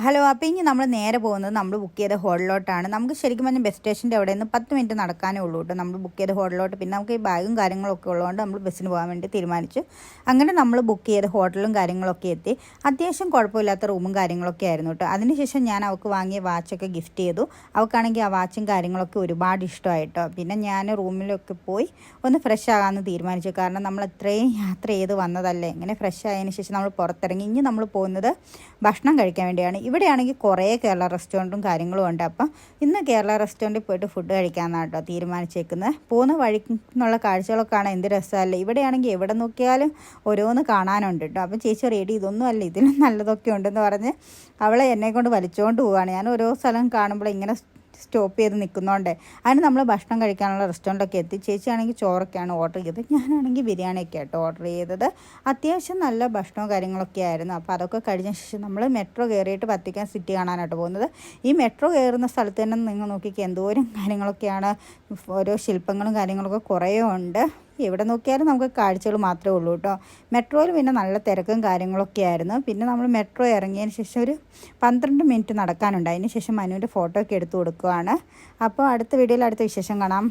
Hello, അപ്പോൾ ഇനി നമ്മൾ നേരെ പോകുന്നത് നമ്മൾ ബുക്ക് ചെയ്ത ഹോട്ടലിലോട്ടാണ്. നമുക്ക് ശരിക്കും പറഞ്ഞാൽ ബസ് സ്റ്റേഷൻ്റെ അവിടെ നിന്ന് 10 മിനിറ്റ് നടക്കാനേ ഉള്ളൂ കേട്ടോ നമ്മൾ ബുക്ക് ചെയ്ത ഹോട്ടലിലോട്ട്. പിന്നെ നമുക്ക് ഈ ബാഗും കാര്യങ്ങളൊക്കെ ഉള്ളതുകൊണ്ട് നമ്മൾ ബസ്സിന് പോകാൻ വേണ്ടി തീരുമാനിച്ചു. അങ്ങനെ നമ്മൾ ബുക്ക് ചെയ്ത ഹോട്ടലും കാര്യങ്ങളൊക്കെ എത്തി. അത്യാവശ്യം കുഴപ്പമില്ലാത്ത റൂമും കാര്യങ്ങളൊക്കെ ആയിരുന്നു കേട്ടോ. അതിനുശേഷം ഞാൻ അവൾക്ക് വാങ്ങിയ വാച്ചൊക്കെ ഗിഫ്റ്റ് ചെയ്തു. അവൾക്കാണെങ്കിൽ ആ വാച്ചും കാര്യങ്ങളൊക്കെ ഒരുപാട് ഇഷ്ടമായിട്ടോ. പിന്നെ ഞാൻ റൂമിലൊക്കെ പോയി ഒന്ന് ഫ്രഷ് ആകാമെന്ന് തീരുമാനിച്ചു. കാരണം നമ്മൾ അത്രയും യാത്ര ചെയ്ത് വന്നതല്ലേ. ഇങ്ങനെ ഫ്രഷ് ആയതിനു ശേഷം നമ്മൾ പുറത്തിറങ്ങി. ഇനി നമ്മൾ പോകുന്നത് ഭക്ഷണം കഴിക്കാൻ വേണ്ടിയാണ്. ഇവിടെയാണെങ്കിൽ കുറേ കേരള റെസ്റ്റോറൻറ്റും കാര്യങ്ങളും ഉണ്ട്. അപ്പം ഇന്ന് കേരള റെസ്റ്റോറൻറ്റിൽ പോയിട്ട് ഫുഡ് കഴിക്കാമെന്നാണ് കേട്ടോ തീരുമാനിച്ചേക്കുന്നത്. പോകുന്ന വഴിക്ക് നിന്നുള്ള കാഴ്ചകളൊക്കെ കാണാൻ എന്ത് രസമല്ലേ. ഇവിടെയാണെങ്കിൽ എവിടെ നോക്കിയാലും ഓരോന്ന് കാണാനുണ്ട് കേട്ടോ. അപ്പം ചേച്ചി റെഡി ഇതൊന്നും അല്ല, ഇതിലും നല്ലതൊക്കെ ഉണ്ടെന്ന് പറഞ്ഞ് അവളെ എന്നെക്കൊണ്ട് വലിച്ചുകൊണ്ട് പോവുകയാണ്. ഞാൻ ഓരോ സ്ഥലം കാണുമ്പോൾ ഇങ്ങനെ സ്റ്റോപ്പ് ചെയ്ത് നിൽക്കുന്നതുകൊണ്ട് അതിന് നമ്മൾ ഭക്ഷണം കഴിക്കാനുള്ള റെസ്റ്റോറൻറ്റൊക്കെ എത്തി. ചേച്ചിയാണെങ്കിൽ ചോറൊക്കെയാണ് ഓർഡർ ചെയ്തത്, ഞാനാണെങ്കിൽ ബിരിയാണിയൊക്കെ ആട്ടോ ഓർഡർ ചെയ്തത്. അത്യാവശ്യം നല്ല ഭക്ഷണവും കാര്യങ്ങളൊക്കെ ആയിരുന്നു. അപ്പോൾ അതൊക്കെ കഴിഞ്ഞ ശേഷം നമ്മൾ മെട്രോ കയറിയിട്ട് വത്തിക്കാൻ സിറ്റി കാണാനായിട്ട് പോകുന്നത്. ഈ മെട്രോ കയറുന്ന സ്ഥലത്ത് തന്നെ നിങ്ങൾ നോക്കിക്കുക എന്തോരം കാര്യങ്ങളൊക്കെയാണ്, ഓരോ ശില്പങ്ങളും കാര്യങ്ങളൊക്കെ കുറേ ഉണ്ട്. എവിടെ നോക്കിയാലും നമുക്ക് കാഴ്ചകൾ മാത്രമേ ഉള്ളൂ കേട്ടോ. മെട്രോയിൽ പിന്നെ നല്ല തിരക്കും കാര്യങ്ങളൊക്കെ ആയിരുന്നു. പിന്നെ നമ്മൾ മെട്രോ ഇറങ്ങിയതിന് ശേഷം ഒരു 12 മിനിറ്റ് നടക്കാനുണ്ട്. അതിന് ശേഷം മനുവിൻ്റെ ഫോട്ടോ ഒക്കെ എടുത്ത് കൊടുക്കുകയാണ്. അപ്പോൾ അടുത്ത വീഡിയോയിൽ അടുത്ത വിശേഷം കാണാം.